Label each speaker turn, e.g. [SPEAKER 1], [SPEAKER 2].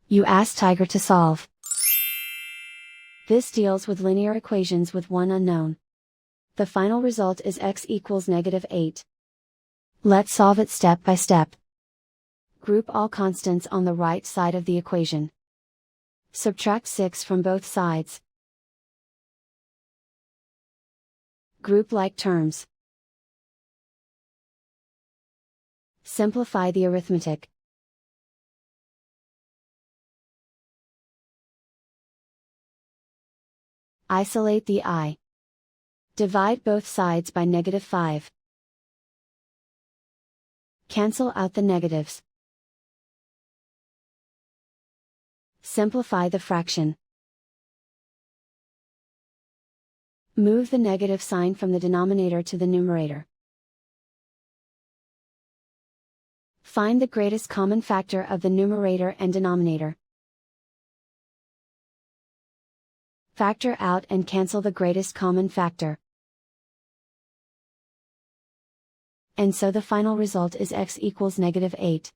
[SPEAKER 1] You ask Tiger to solve. This deals with linear equations with one unknown. The final result is x equals -8. Let's solve it step by step. Group all constants on the right side of the equation. Subtract 6 from both sides. Group like terms. Simplify the arithmetic. Isolate the I. Divide both sides by -5. Cancel out the negatives. Simplify the fraction. Move the negative sign from the denominator to the numerator. Find the greatest common factor of the numerator and denominator. Factor out and cancel the greatest common factor. And so the final result is x equals -8.